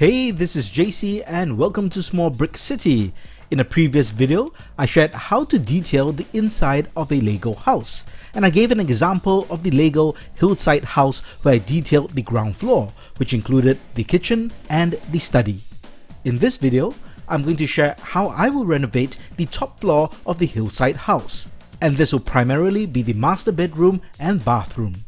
Hey, this is JC and welcome to Small Brick City. In a previous video, I shared how to detail the inside of a LEGO house, and I gave an example of the LEGO Hillside House where I detailed the ground floor, which included the kitchen and the study. In this video, I'm going to share how I will renovate the top floor of the Hillside House, and this will primarily be the master bedroom and bathroom.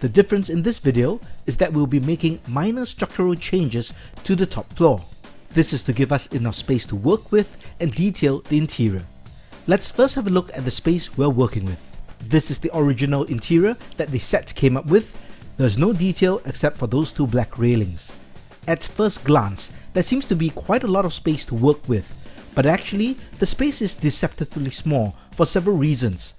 The difference in this video is that we'll be making minor structural changes to the top floor. This is to give us enough space to work with and detail the interior. Let's first have a look at the space we're working with. This is the original interior that the set came up with. There's no detail except for those two black railings. At first glance, there seems to be quite a lot of space to work with, but actually the space is deceptively small for several reasons.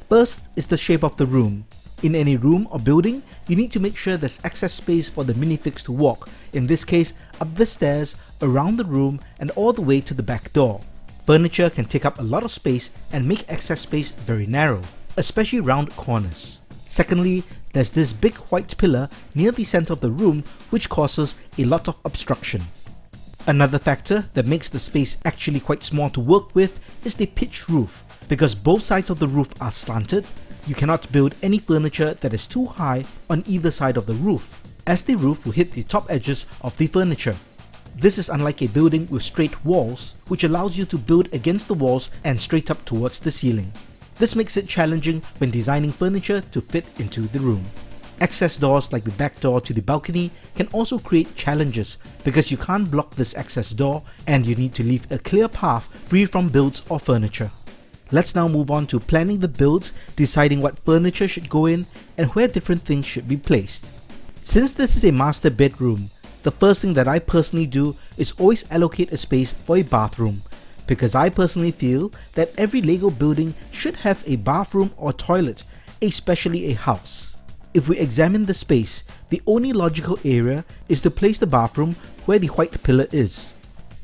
First is the shape of the room. In any room or building, you need to make sure there's excess space for the minifigs to walk, in this case up the stairs, around the room and all the way to the back door. Furniture can take up a lot of space and make excess space very narrow, especially round corners. Secondly, there's this big white pillar near the center of the room which causes a lot of obstruction. Another factor that makes the space actually quite small to work with is the pitch roof. Because both sides of the roof are slanted, you cannot build any furniture that is too high on either side of the roof, as the roof will hit the top edges of the furniture. This is unlike a building with straight walls, which allows you to build against the walls and straight up towards the ceiling. This makes it challenging when designing furniture to fit into the room. Access doors like the back door to the balcony can also create challenges because you can't block this access door and you need to leave a clear path free from builds or furniture. Let's now move on to planning the builds, deciding what furniture should go in and where different things should be placed. Since this is a master bedroom, the first thing that I personally do is always allocate a space for a bathroom, because I personally feel that every LEGO building should have a bathroom or toilet, especially a house. If we examine the space, the only logical area is to place the bathroom where the white pillar is.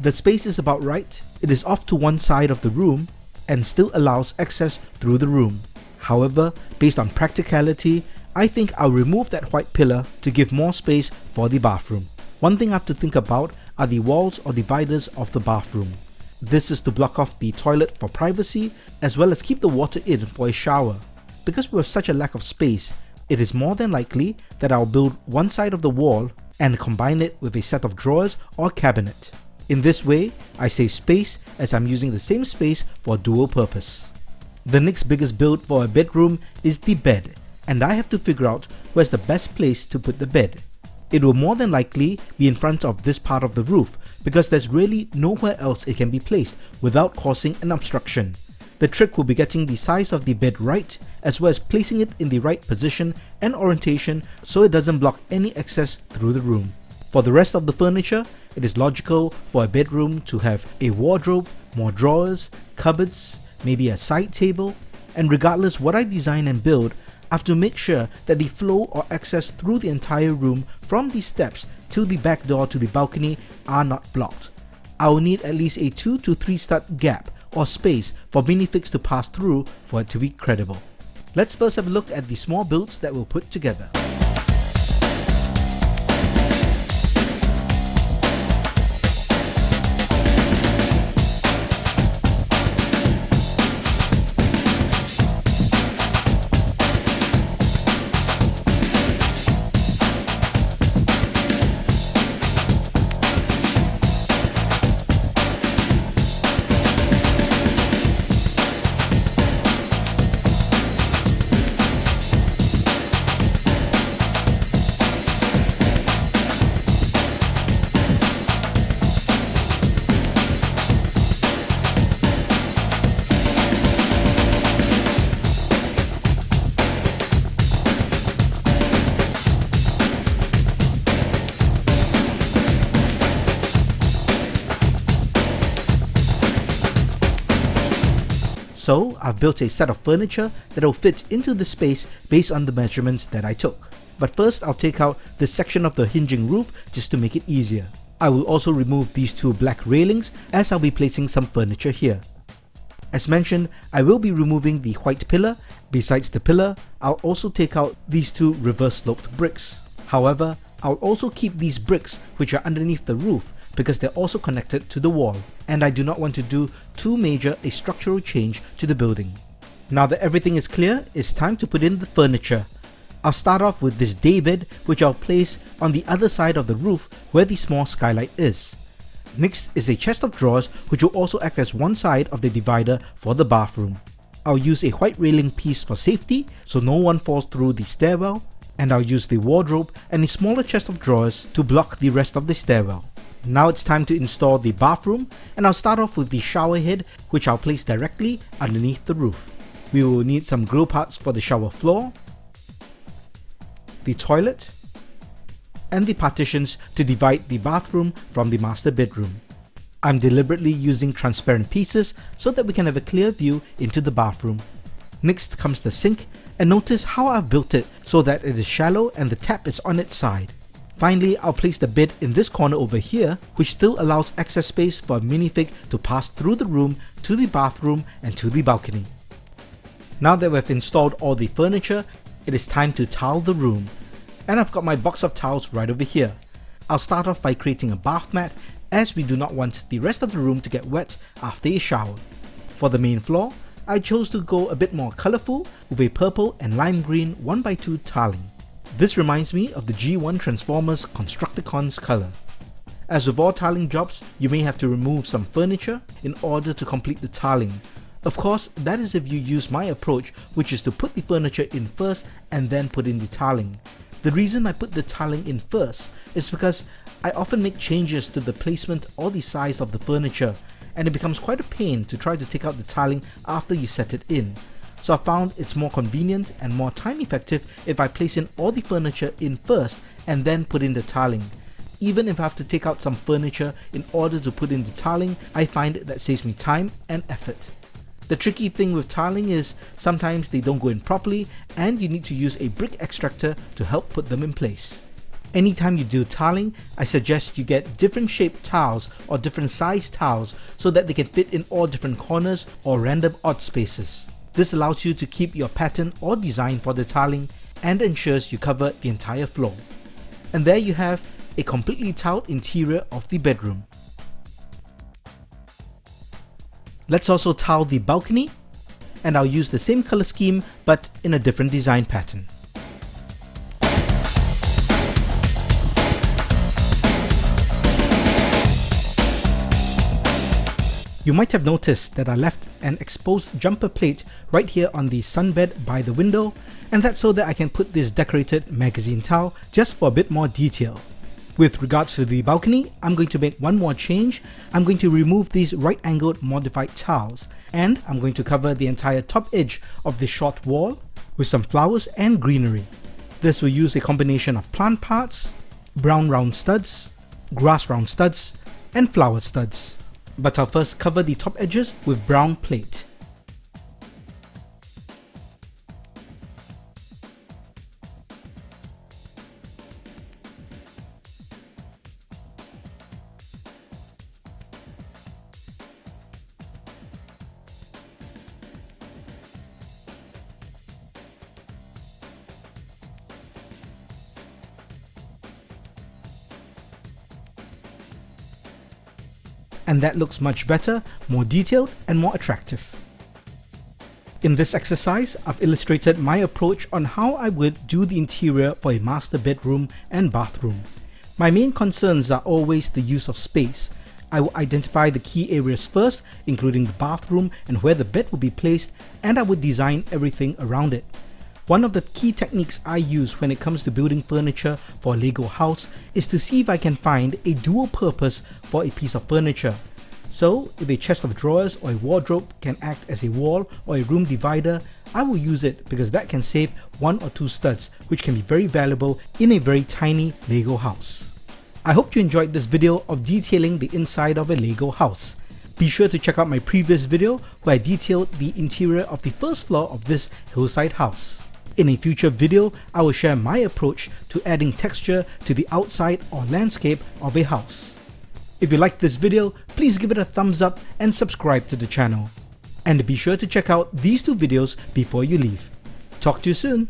The space is about right, it is off to one side of the room, and still allows access through the room. However, based on practicality, I think I'll remove that white pillar to give more space for the bathroom. One thing I have to think about are the walls or dividers of the bathroom. This is to block off the toilet for privacy as well as keep the water in for a shower. Because we have such a lack of space, it is more than likely that I'll build one side of the wall and combine it with a set of drawers or cabinet. In this way, I save space as I'm using the same space for dual purpose. The next biggest build for a bedroom is the bed, and I have to figure out where's the best place to put the bed. It will more than likely be in front of this part of the roof because there's really nowhere else it can be placed without causing an obstruction. The trick will be getting the size of the bed right as well as placing it in the right position and orientation so it doesn't block any access through the room. For the rest of the furniture, it is logical for a bedroom to have a wardrobe, more drawers, cupboards, maybe a side table, and regardless what I design and build, I have to make sure that the flow or access through the entire room from the steps to the back door to the balcony are not blocked. I will need at least a 2 to 3 stud gap or space for minifigs to pass through for it to be credible. Let's first have a look at the small builds that we'll put together. So I've built a set of furniture that will fit into the space based on the measurements that I took. But first I'll take out this section of the hinging roof just to make it easier. I will also remove these two black railings as I'll be placing some furniture here. As mentioned, I will be removing the white pillar. Besides the pillar, I'll also take out these two reverse sloped bricks. However, I'll also keep these bricks which are underneath the roof because they're also connected to the wall, and I do not want to do too major a structural change to the building. Now that everything is clear, it's time to put in the furniture. I'll start off with this daybed, which I'll place on the other side of the roof where the small skylight is. Next is a chest of drawers, which will also act as one side of the divider for the bathroom. I'll use a white railing piece for safety so no one falls through the stairwell, and I'll use the wardrobe and a smaller chest of drawers to block the rest of the stairwell. Now it's time to install the bathroom, and I'll start off with the shower head, which I'll place directly underneath the roof. We will need some grill parts for the shower floor, the toilet, and the partitions to divide the bathroom from the master bedroom. I'm deliberately using transparent pieces so that we can have a clear view into the bathroom. Next comes the sink, and notice how I've built it so that it is shallow and the tap is on its side. Finally, I'll place the bed in this corner over here, which still allows access space for a minifig to pass through the room to the bathroom and to the balcony. Now that we've installed all the furniture, it is time to towel the room. And I've got my box of towels right over here. I'll start off by creating a bath mat, as we do not want the rest of the room to get wet after a shower. For the main floor, I chose to go a bit more colourful with a purple and lime green 1x2 tiling. This reminds me of the G1 Transformers Constructicons colour. As with all tiling jobs, you may have to remove some furniture in order to complete the tiling. Of course, that is if you use my approach, which is to put the furniture in first and then put in the tiling. The reason I put the tiling in first is because I often make changes to the placement or the size of the furniture, and it becomes quite a pain to try to take out the tiling after you set it in. So I found it's more convenient and more time effective if I place in all the furniture in first and then put in the tiling. Even if I have to take out some furniture in order to put in the tiling, I find that saves me time and effort. The tricky thing with tiling is sometimes they don't go in properly, and you need to use a brick extractor to help put them in place. Anytime you do tiling, I suggest you get different shaped tiles or different sized tiles so that they can fit in all different corners or random odd spaces. This allows you to keep your pattern or design for the tiling and ensures you cover the entire floor. And there you have a completely tiled interior of the bedroom. Let's also tile the balcony, and I'll use the same color scheme but in a different design pattern. You might have noticed that I left an exposed jumper plate right here on the sunbed by the window, and that's so that I can put this decorated magazine tile just for a bit more detail. With regards to the balcony, I'm going to make one more change. I'm going to remove these right-angled modified tiles, and I'm going to cover the entire top edge of the short wall with some flowers and greenery. This will use a combination of plant parts, brown round studs, grass round studs, and flower studs. But I'll first cover the top edges with brown plate. And that looks much better, more detailed, and more attractive. In this exercise, I've illustrated my approach on how I would do the interior for a master bedroom and bathroom. My main concerns are always the use of space. I will identify the key areas first, including the bathroom and where the bed will be placed, and I would design everything around it. One of the key techniques I use when it comes to building furniture for a LEGO house is to see if I can find a dual purpose for a piece of furniture. So, if a chest of drawers or a wardrobe can act as a wall or a room divider, I will use it because that can save 1 or 2 studs, which can be very valuable in a very tiny LEGO house. I hope you enjoyed this video of detailing the inside of a LEGO house. Be sure to check out my previous video where I detailed the interior of the first floor of this hillside house. In a future video, I will share my approach to adding texture to the outside or landscape of a house. If you liked this video, please give it a thumbs up and subscribe to the channel. And be sure to check out these 2 videos before you leave. Talk to you soon!